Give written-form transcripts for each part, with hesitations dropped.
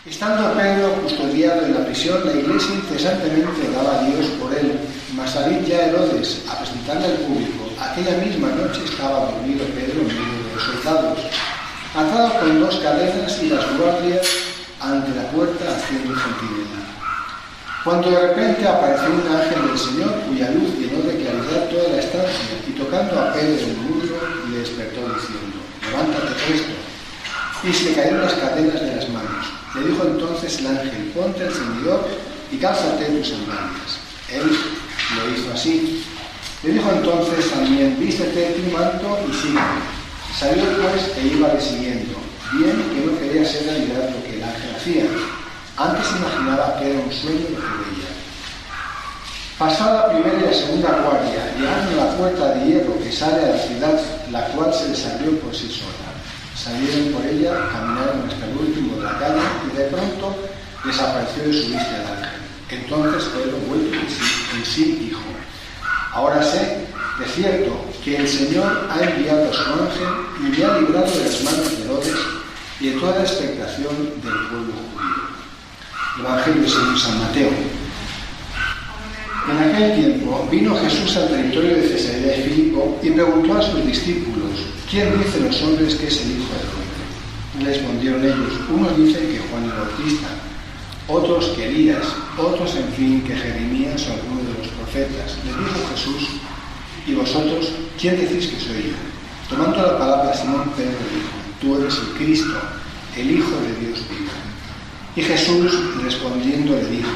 Estando Pedro custodiado en la prisión, la iglesia incesantemente oraba a Dios por él. Mas al ir ya Herodes a presentarle al público, aquella misma noche estaba dormido Pedro en medio de los soldados, atado con 2 cadenas y las guardias ante la puerta haciendo centinela. Cuando de repente apareció un ángel del Señor, cuya luz llenó de claridad toda la estancia, y tocando a Pedro en el muslo, le despertó diciendo: «Levántate presto». Y se le cayeron las cadenas de las manos. Le dijo entonces el ángel: «Ponte el ceñidor y cálzate tus sandalias». Él lo hizo así. Le dijo entonces también: «Vístete tu manto y sígueme». Salió pues e iba siguiendo, bien que no quería hacer realidad lo que el ángel hacía. Antes imaginaba que era un sueño lo que veía. Pasada la primera y la segunda guardia, llegaron a la puerta de hierro que sale a la ciudad, la cual se les abrió por sí sola. Salieron por ella, caminaron hasta el último de la calle y de pronto desapareció de su vista el ángel. Entonces Pedro, vuelto en sí, dijo: «Ahora sé, de cierto, que el Señor ha enviado a su ángel y me ha librado de las manos de Herodes y de toda la expectación del pueblo judío». Evangelio de San Mateo. En aquel tiempo vino Jesús al territorio de Cesarea de Filipo y preguntó a sus discípulos: «¿Quién dicen los hombres que es el Hijo del Hombre?». Y respondieron ellos: «Unos dicen que Juan el Bautista, otros que Elías, otros, en fin, que Jeremías o alguno de los profetas». Les dijo Jesús: «¿Y vosotros, quién decís que soy yo?». Tomando la palabra, Simón Pedro dijo: «Tú eres el Cristo, el Hijo de Dios vivo». Y Jesús, respondiendo, le dijo: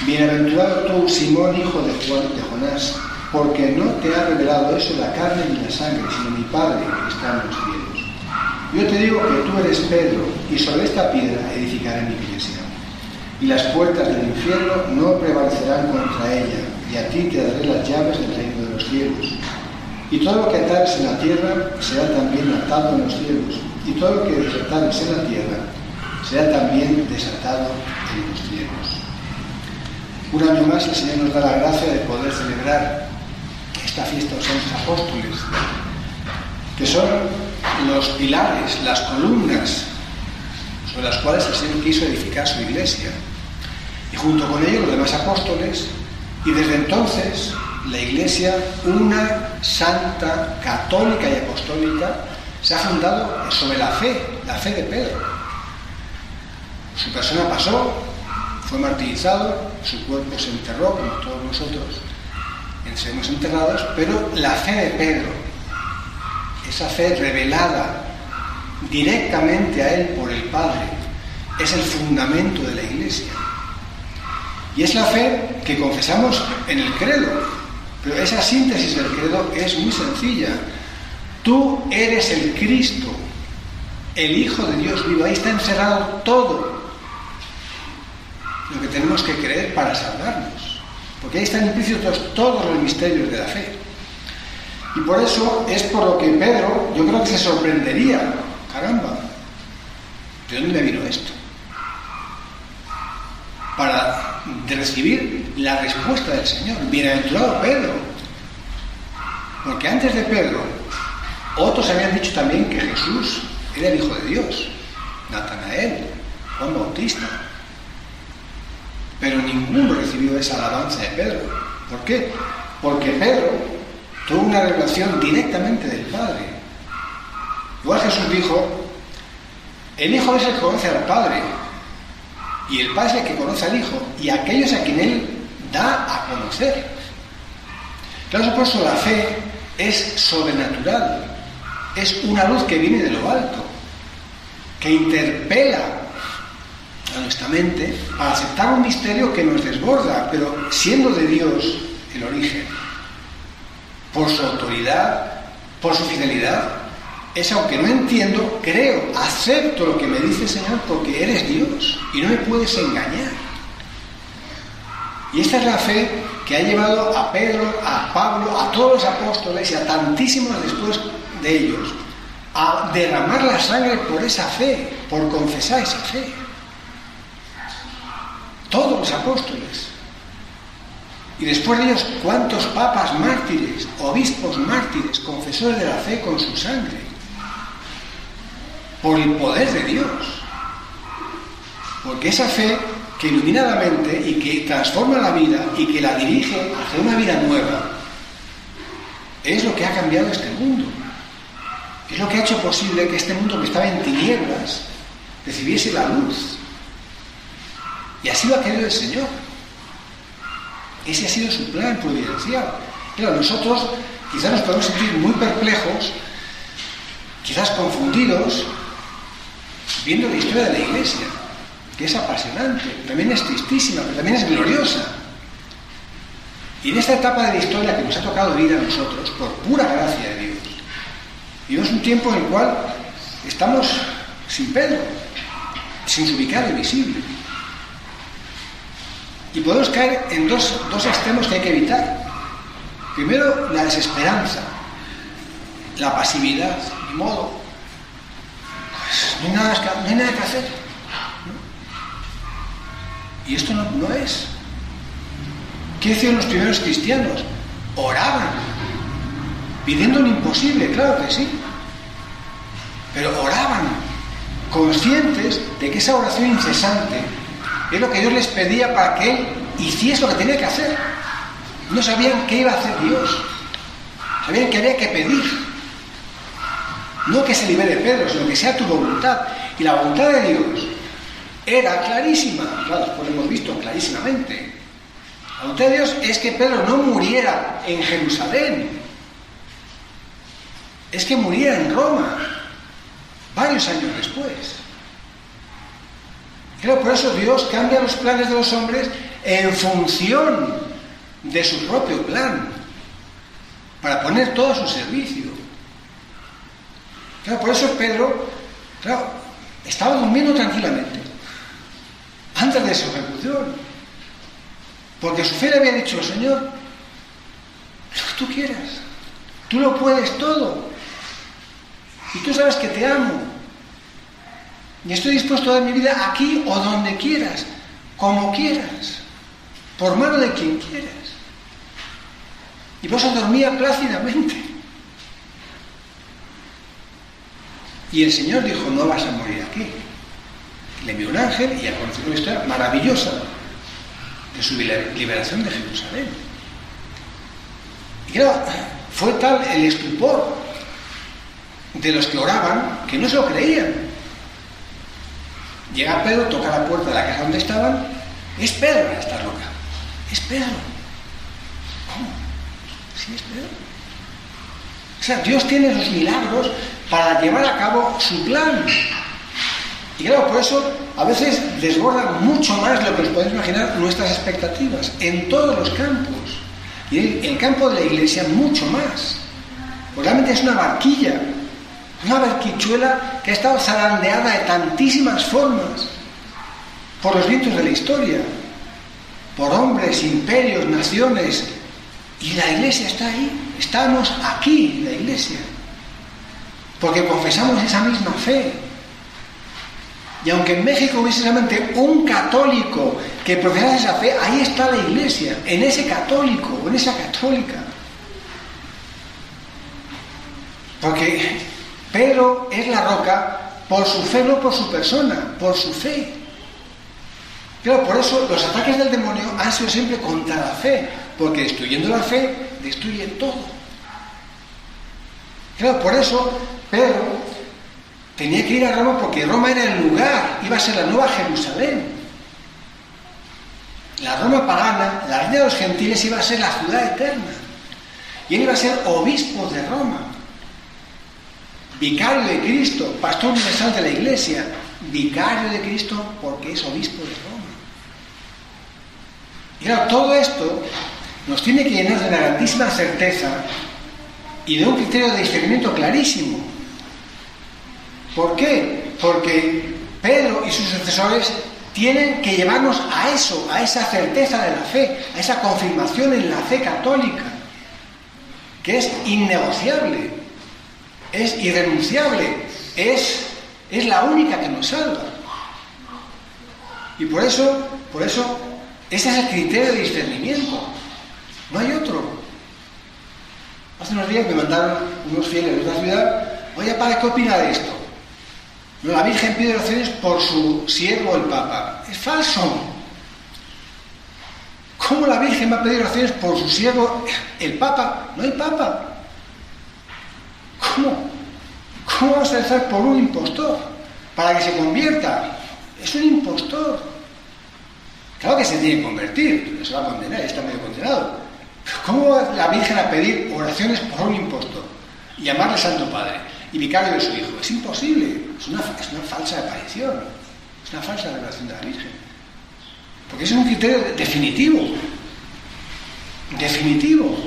«Bienaventurado tú, Simón, hijo de Jonás, porque no te ha revelado eso la carne ni la sangre, sino mi Padre que está en los cielos. Yo te digo que tú eres Pedro, y sobre esta piedra edificaré mi iglesia. Y las puertas del infierno no prevalecerán contra ella, y a ti te daré las llaves del reino de los cielos. Y todo lo que atares en la tierra será también atado en los cielos, y todo lo que desatares en la tierra será también desatado en los cielos». Un año más el Señor nos da la gracia de poder celebrar esta fiesta de los Santos Apóstoles, que son los pilares, las columnas sobre las cuales el Señor quiso edificar su iglesia, y junto con ellos los demás apóstoles, y desde entonces la iglesia, una santa, católica y apostólica, se ha fundado sobre la fe de Pedro. Su persona pasó, fue martirizado, su cuerpo se enterró, como todos nosotros seremos enterrados, pero la fe de Pedro, esa fe revelada directamente a él por el Padre, es el fundamento de la iglesia. Y es la fe que confesamos en el credo, pero esa síntesis del credo es muy sencilla. Tú eres el Cristo, el Hijo de Dios vivo. Ahí está encerrado todo lo que tenemos que creer para salvarnos, porque ahí están implícitos todos los misterios de la fe. Y por eso es por lo que Pedro, yo creo que se sorprendería: caramba, ¿de dónde me vino esto? Para recibir la respuesta del Señor. Bienaventurado Pedro, porque antes de Pedro otros habían dicho también que Jesús era el Hijo de Dios: Natanael, Juan Bautista. Pero ninguno recibió esa alabanza de Pedro. ¿Por qué? Porque Pedro tuvo una revelación directamente del Padre. Igual Jesús dijo: el Hijo es el que conoce al Padre, y el Padre es el que conoce al Hijo, y aquellos a quien Él da a conocer. Claro, por eso la fe es sobrenatural, es una luz que viene de lo alto, que interpela a nuestra mente para aceptar un misterio que nos desborda, pero siendo de Dios el origen, por su autoridad, por su fidelidad, es: aunque no entiendo, creo, acepto lo que me dice el Señor, porque eres Dios y no me puedes engañar. Y esta es la fe que ha llevado a Pedro, a Pablo, a todos los apóstoles y a tantísimos después de ellos a derramar la sangre por esa fe, por confesar esa fe. Todos los apóstoles. Y después de ellos, ¿cuántos papas mártires, obispos mártires, confesores de la fe con su sangre? Por el poder de Dios. Porque esa fe que ilumina la mente y que transforma la vida y que la dirige hacia una vida nueva, es lo que ha cambiado este mundo. Es lo que ha hecho posible que este mundo que estaba en tinieblas recibiese la luz. Y así lo ha querido el Señor. Ese ha sido su plan providencial. Claro, nosotros quizás nos podemos sentir muy perplejos, quizás confundidos, viendo la historia de la Iglesia, que es apasionante, también es tristísima, pero también es gloriosa. Y en esta etapa de la historia que nos ha tocado vivir a nosotros, por pura gracia de Dios, vivimos un tiempo en el cual estamos sin Pedro, sin su vicario visible. Y podemos caer en dos extremos que hay que evitar. Primero, la desesperanza, la pasividad, de modo, pues no hay nada que hacer, ¿no? Y esto no es. ¿Qué hicieron los primeros cristianos? Oraban, pidiendo lo imposible, claro que sí. Pero oraban, conscientes de que esa oración incesante es lo que Dios les pedía para que Él hiciese lo que tenía que hacer. No sabían qué iba a hacer Dios. Sabían que había que pedir. No que se libere Pedro, sino que sea tu voluntad. Y la voluntad de Dios era clarísima. Claro, después lo hemos visto clarísimamente. La voluntad de Dios es que Pedro no muriera en Jerusalén. Es que muriera en Roma, varios años después. Claro, por eso Dios cambia los planes de los hombres en función de su propio plan, para poner todo a su servicio. Claro, por eso Pedro, claro, estaba durmiendo tranquilamente antes de su ejecución, porque su fe le había dicho: Señor, lo que tú quieras, tú lo puedes todo, y tú sabes que te amo, y estoy dispuesto a dar mi vida aquí o donde quieras, como quieras, por mano de quien quieras. Y por eso dormía plácidamente. Y el Señor dijo: no vas a morir aquí. Le envió un ángel y ya conocimos una historia maravillosa de su liberación de Jerusalén. Y claro, fue tal el estupor de los que oraban que no se lo creían. Llega Pedro, toca la puerta de la casa donde estaban. Es Pedro, está loca. Es Pedro. ¿Cómo? Sí, es Pedro. O sea, Dios tiene los milagros para llevar a cabo su plan. Y claro, por eso a veces desbordan mucho más de lo que nos podemos imaginar nuestras expectativas, en todos los campos. Y en el campo de la Iglesia mucho más. Pues realmente es una barquilla, una barquichuela que ha estado zarandeada de tantísimas formas por los vientos de la historia, por hombres, imperios, naciones. Y la Iglesia está ahí. Estamos aquí, la Iglesia, porque confesamos esa misma fe. Y aunque en México hubiese solamente un católico que profesase esa fe, ahí está la Iglesia, en ese católico o en esa católica. Porque Pedro es la roca por su fe, no por su persona, por su fe. Claro, por eso los ataques del demonio han sido siempre contra la fe, porque destruyendo la fe, destruye todo. Claro, por eso Pedro tenía que ir a Roma, porque Roma era el lugar, iba a ser la nueva Jerusalén. La Roma pagana, la reina de los gentiles, iba a ser la ciudad eterna. Y él iba a ser obispo de Roma, vicario de Cristo, pastor universal de la Iglesia, vicario de Cristo porque es obispo de Roma. Y claro, todo esto nos tiene que llenar de una grandísima certeza y de un criterio de discernimiento clarísimo. ¿Por qué? Porque Pedro y sus sucesores tienen que llevarnos a eso, a esa certeza de la fe, a esa confirmación en la fe católica, que es innegociable, es irrenunciable, es la única que nos salva. Y por eso, ese es el criterio de discernimiento. No hay otro. Hace unos días me mandaron unos fieles de la ciudad: oye, padre, ¿qué opina de esto? No, la Virgen pide oraciones por su siervo el Papa. Es falso. ¿Cómo la Virgen va a pedir oraciones por su siervo el Papa? No el Papa. ¿Cómo? ¿Cómo vamos a rezar por un impostor? Para que se convierta. Es un impostor. Claro que se tiene que convertir, pero se va a condenar, está medio condenado. Pero ¿cómo va la Virgen a pedir oraciones por un impostor? Y llamarle Santo Padre y vicario de su hijo. Es imposible. Es una falsa aparición. Es una falsa revelación de la Virgen. Porque ese es un criterio definitivo. Definitivo.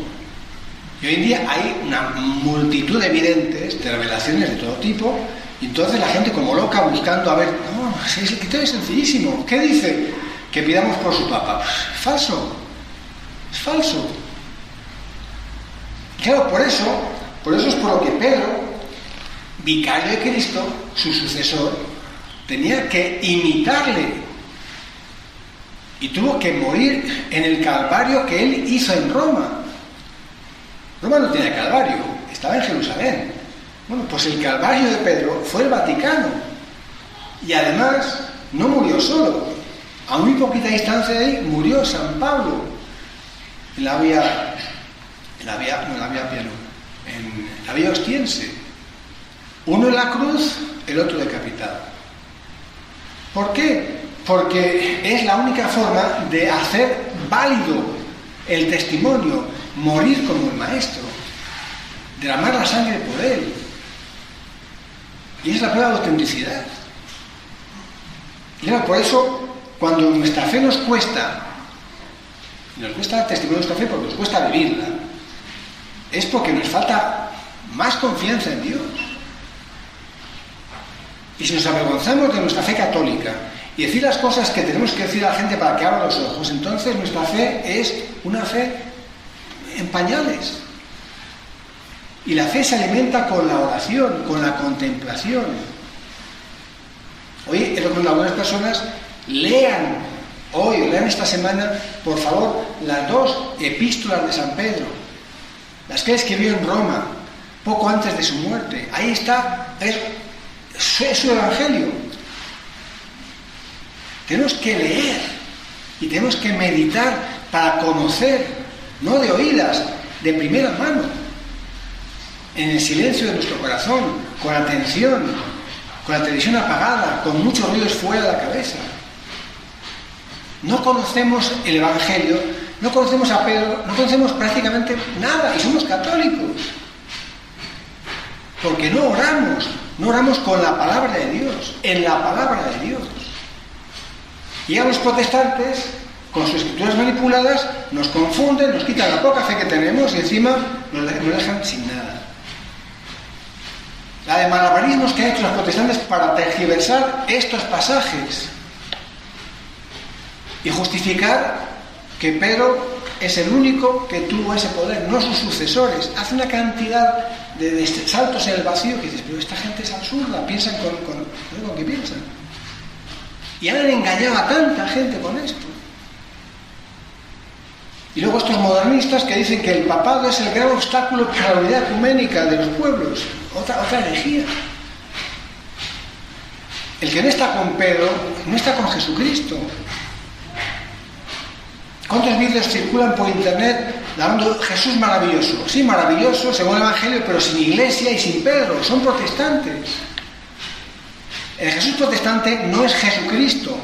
Y hoy en día hay una multitud de evidentes, de revelaciones de todo tipo, y entonces la gente como loca buscando a ver, no, el criterio es sencillísimo. ¿Qué dice? Que pidamos por su Papa. Pues, falso. Es falso. Claro, por eso es por lo que Pedro, vicario de Cristo, su sucesor, tenía que imitarle. Y tuvo que morir en el Calvario que él hizo en Roma. Roma no tenía Calvario, estaba en Jerusalén. Bueno, pues el Calvario de Pedro fue el Vaticano. Y además, no murió solo. A muy poquita distancia de ahí murió San Pablo. En la vía Ostiense. Uno en la cruz, el otro decapitado. ¿Por qué? Porque es la única forma de hacer válido el testimonio, morir como el Maestro, derramar la sangre por él. Y es la prueba de autenticidad. Y claro, por eso, cuando nuestra fe nos cuesta el testimonio de nuestra fe porque nos cuesta vivirla, es porque nos falta más confianza en Dios. Y si nos avergonzamos de nuestra fe católica y decir las cosas que tenemos que decir a la gente para que abra los ojos, entonces nuestra fe es una fe en pañales. Y la fe se alimenta con la oración, con la contemplación. Hoy he recomendado a algunas personas, lean esta semana, por favor, las 2 epístolas de San Pedro, las que escribió en Roma, poco antes de su muerte. Ahí está, es su evangelio. Tenemos que leer y tenemos que meditar para conocer, no de oídas, de primera mano, en el silencio de nuestro corazón, con atención, con la televisión apagada, con muchos ruidos fuera de la cabeza. No conocemos el evangelio, no conocemos a Pedro, no conocemos prácticamente nada y somos católicos. Porque no oramos con la palabra de Dios, en la palabra de Dios. Y a los protestantes, con sus escrituras manipuladas, nos confunden, nos quitan la poca fe que tenemos y encima nos dejan sin nada. La de malabarismos que han hecho los protestantes para tergiversar estos pasajes y justificar que Pedro es el único que tuvo ese poder, no sus sucesores. Hace una cantidad de saltos en el vacío que dices, pero esta gente es absurda, piensan con qué piensan. Y han engañado a tanta gente con esto. Y luego estos modernistas que dicen que el papado es el gran obstáculo para la unidad ecuménica de los pueblos. Otra herejía. El que no está con Pedro, no está con Jesucristo. ¿Cuántos vídeos circulan por internet dando Jesús maravilloso? Sí, maravilloso, según el Evangelio, pero sin iglesia y sin Pedro. Son protestantes. El Jesús protestante no es Jesucristo.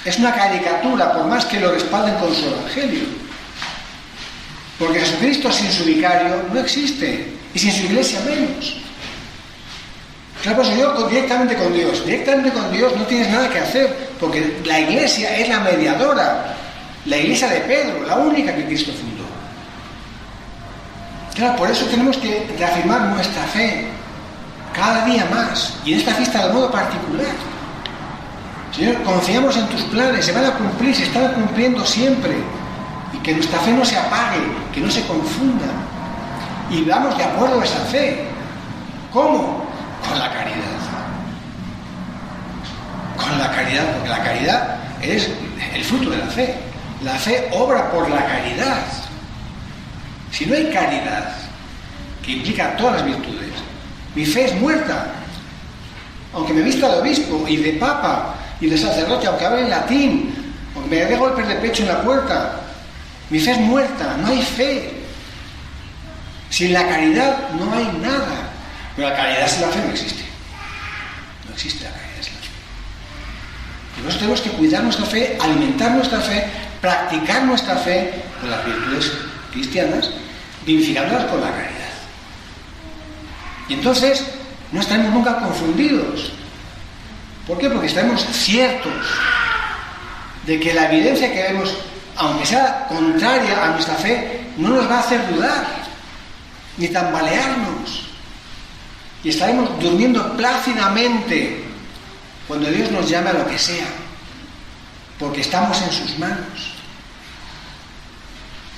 Es una caricatura, por más que lo respalden con su Evangelio. Porque Jesucristo sin su vicario no existe. Y sin su iglesia menos. Claro, pues yo directamente con Dios. Directamente con Dios no tienes nada que hacer. Porque la iglesia es la mediadora. La iglesia de Pedro, la única que Cristo fundó. Claro, por eso tenemos que reafirmar nuestra fe cada día más, y en esta fiesta de modo particular. Señor, confiamos en tus planes, se van a cumplir, se están cumpliendo siempre, y que nuestra fe no se apague, que no se confunda, y vamos de acuerdo a esa fe. ¿Cómo? Con la caridad. Con la caridad, porque la caridad es el fruto de la fe. La fe obra por la caridad. Si no hay caridad, que implica todas las virtudes, mi fe es muerta. aunque me vista de obispo y de papa y de sacerdote, aunque hable en latín, aunque me dé golpes de pecho en la puerta, mi fe es muerta, no hay fe. Sin la caridad no hay nada. Pero la caridad sin la fe no existe. No existe la caridad sin la fe. Y por eso tenemos que cuidar nuestra fe, alimentar nuestra fe, practicar nuestra fe con las virtudes cristianas, vivificándolas con la caridad. Y entonces no estaremos nunca confundidos. ¿Por qué? Porque estaremos ciertos de que la evidencia que vemos, aunque sea contraria a nuestra fe, no nos va a hacer dudar, ni tambalearnos. Y estaremos durmiendo plácidamente cuando Dios nos llame a lo que sea, porque estamos en sus manos.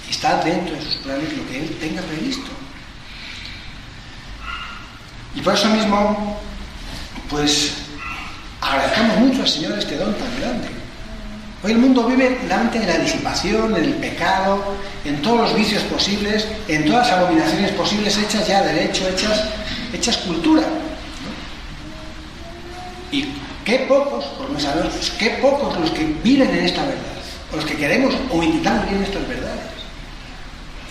Y está dentro de sus planes lo que Él tenga previsto. Y por eso mismo, pues, agradezcamos mucho al Señor este don tan grande. Hoy el mundo vive delante de la disipación, en el pecado, en todos los vicios posibles, en todas las abominaciones posibles, hechas ya derecho, hechas cultura, ¿no? Y qué pocos, por no saber, qué pocos los que viven en esta verdad, o los que queremos o intentamos vivir en estas verdades.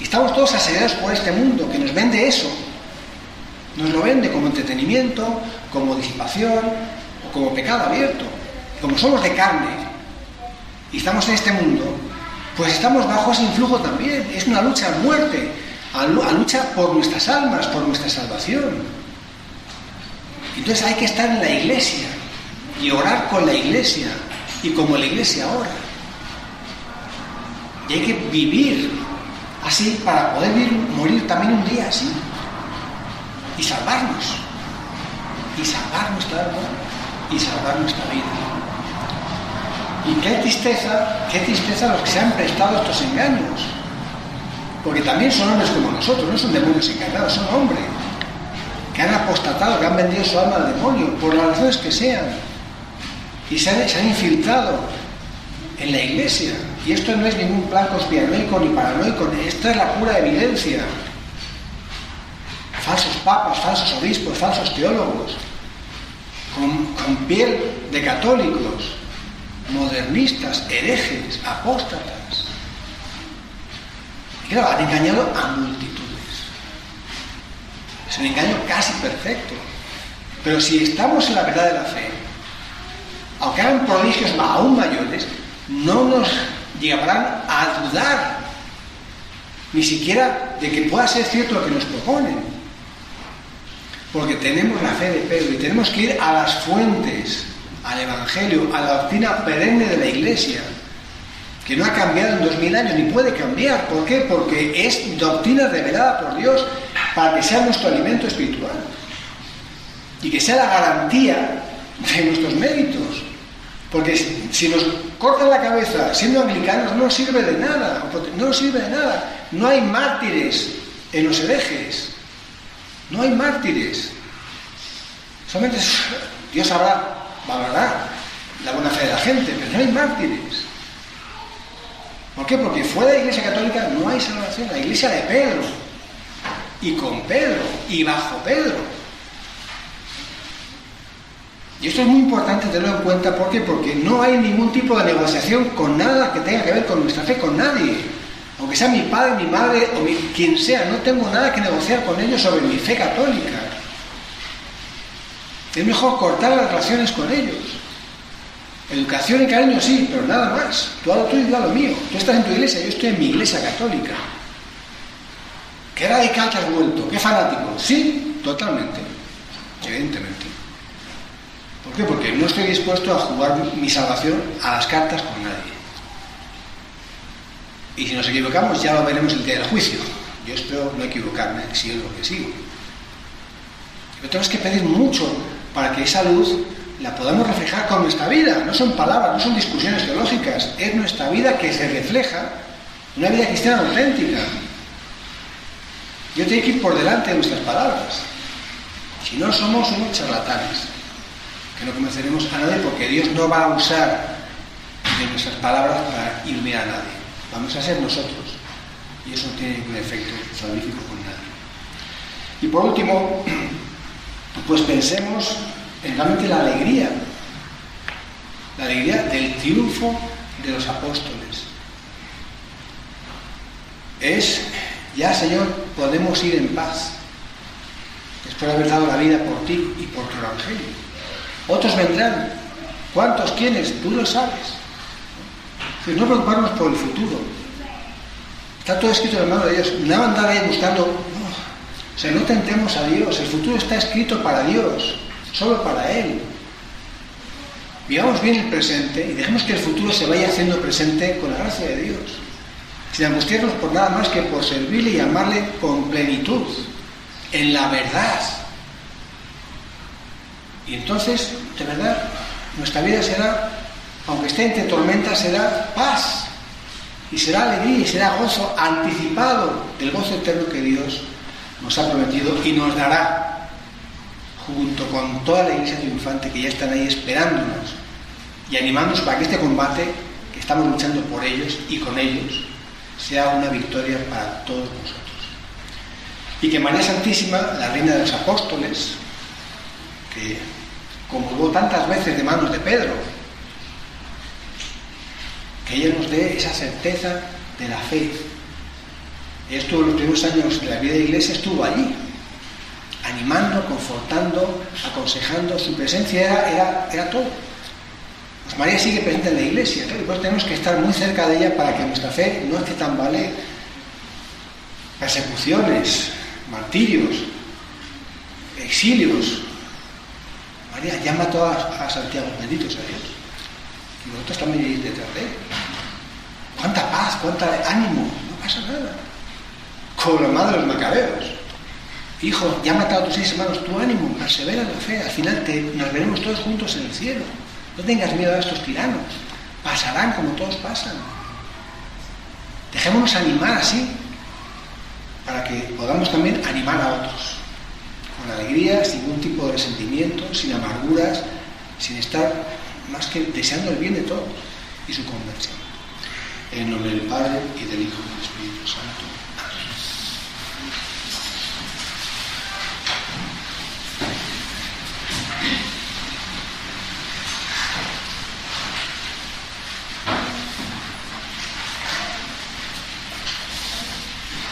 Y estamos todos asediados por este mundo que nos vende eso. Nos lo vende como entretenimiento, como disipación, o como pecado abierto. Como somos de carne y estamos en este mundo, pues estamos bajo ese influjo también. Es una lucha a muerte, a lucha por nuestras almas, por nuestra salvación. Entonces hay que estar en la iglesia y orar con la iglesia y como la iglesia ora. Y hay que vivir así para poder morir también un día así. Y salvarnos, y salvar nuestra alma, y salvar nuestra vida. Y qué tristeza los que se han prestado a estos engaños, porque también son hombres como nosotros, no son demonios encarnados, son hombres que han apostatado, que han vendido su alma al demonio, por las razones que sean, y se han infiltrado en la iglesia. Y esto no es ningún plan conspiranoico ni paranoico, esto es la pura evidencia. Falsos papas, falsos obispos, falsos teólogos, con piel de católicos, modernistas, herejes, apóstatas. Y claro, han engañado a multitudes. Es un engaño casi perfecto. Pero si estamos en la verdad de la fe, aunque hagan prodigios aún mayores, no nos llevarán a dudar ni siquiera de que pueda ser cierto lo que nos proponen. Porque tenemos la fe de Pedro y tenemos que ir a las fuentes, al Evangelio, a la doctrina perenne de la Iglesia, que no ha cambiado en 2000 años, ni puede cambiar. ¿Por qué? Porque es doctrina revelada por Dios para que sea nuestro alimento espiritual y que sea la garantía de nuestros méritos. Porque si nos cortan la cabeza siendo anglicanos, no nos sirve de nada, no nos sirve de nada. No hay mártires en los herejes. No hay mártires. Solamente Dios valorará la buena fe de la gente, pero no hay mártires. ¿Por qué? Porque fuera de la Iglesia Católica no hay salvación. La Iglesia de Pedro, y con Pedro, y bajo Pedro. Y esto es muy importante tenerlo en cuenta. ¿Por qué? Porque no hay ningún tipo de negociación con nada que tenga que ver con nuestra fe, con nadie. Aunque sea mi padre, mi madre o quien sea, no tengo nada que negociar con ellos sobre mi fe católica. Es mejor cortar las relaciones con ellos. Educación y cariño sí, pero nada más. Tú haz lo tuyo y yo haz lo mío. Tú estás en tu iglesia, yo estoy en mi iglesia católica. ¿Qué radical te has vuelto? ¿Qué fanático? Sí, totalmente. Evidentemente. ¿Por qué? Porque no estoy dispuesto a jugar mi salvación a las cartas con nadie. Y si nos equivocamos, ya lo veremos el día del juicio. Yo espero no equivocarme, si es lo que sigo. Pero tenemos que pedir mucho para que esa luz la podamos reflejar con nuestra vida. No son palabras, no son discusiones teológicas. Es nuestra vida que se refleja, una vida cristiana auténtica. Yo tengo que ir por delante de nuestras palabras. Si no, somos unos charlatanes, que no convenceremos a nadie, porque Dios no va a usar de nuestras palabras para iluminar a nadie. Vamos a ser nosotros, y eso no tiene ningún efecto salvífico con nadie. Y por último, pues pensemos realmente la alegría del triunfo de los apóstoles. Es, ya Señor, podemos ir en paz, después de haber dado la vida por ti y por tu evangelio. Otros vendrán. ¿Cuántos? ¿Quiénes? Tú lo sabes. No preocuparnos por el futuro. Está todo escrito en la mano de Dios. No andar ahí buscando. O sea, no tentemos a Dios. El futuro está escrito para Dios, solo para Él. Vivamos bien el presente y dejemos que el futuro se vaya haciendo presente con la gracia de Dios, sin angustiarnos por nada más que por servirle y amarle con plenitud, en la verdad. Y entonces, de verdad, nuestra vida será, aunque esté entre tormentas, será paz, y será alegría, y será gozo anticipado del gozo eterno que Dios nos ha prometido y nos dará, junto con toda la iglesia triunfante que ya están ahí esperándonos y animándonos para que este combate que estamos luchando por ellos y con ellos sea una victoria para todos nosotros. Y que María Santísima, la Reina de los Apóstoles, que comulgó tantas veces de manos de Pedro, que ella nos dé esa certeza de la fe. Ella estuvo en los primeros años de la vida de la Iglesia, estuvo allí, animando, confortando, aconsejando. Su presencia era todo. Pues María sigue presente en la Iglesia, ¿no? Y pues tenemos que estar muy cerca de ella para que nuestra fe no se tambalee. Persecuciones, martirios, exilios. María llama a todas a Santiago, benditos a Dios. Y nosotros también ir detrás de él. Cuánta paz, cuánto ánimo, no pasa nada. Como la madre de los macabeos. Hijo, ya ha matado a tus 6 hermanos, tu ánimo, persevera en la fe, al final nos veremos todos juntos en el cielo. No tengas miedo a estos tiranos, pasarán como todos pasan. Dejémonos animar así, para que podamos también animar a otros, con alegría, sin ningún tipo de resentimiento, sin amarguras, sin estar más que deseando el bien de todos y su conversión. En nombre del Padre, y del Hijo, y del Espíritu Santo.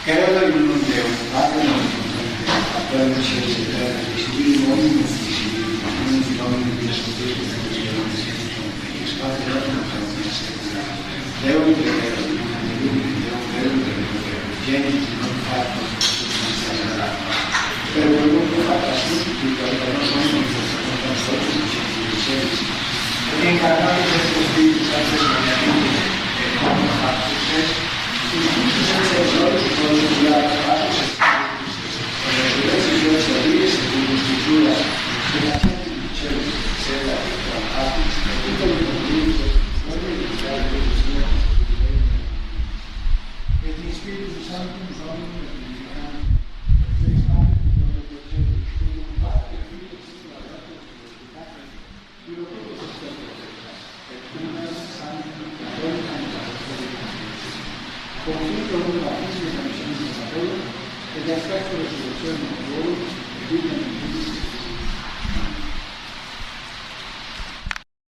Credo in un Deo, Padre nostro, Padre cielo e terra, spirito omnibus visibili, non fenomeno di ascoltato di Dio, Padre nostro, Deo in terra, vieni non fatto per un lungo fatto sostituito per non sono con sotto i cieli e incarnato questo Spirito Santo e come fatto stesso senza errore si può studiare la pace e le diverse sue servire secondo scrittura della gente di cielo sera e trattati e tutto il conflitto non dimenticare questo Signore e di Spirito Santo nos homini vivificando e le spade di quello che c'è di un parte e figlio la data di lo che si sta e una santa e conflitto con la fisica e la scienza del lavoro ed effetto la soluzione del lavoro e vita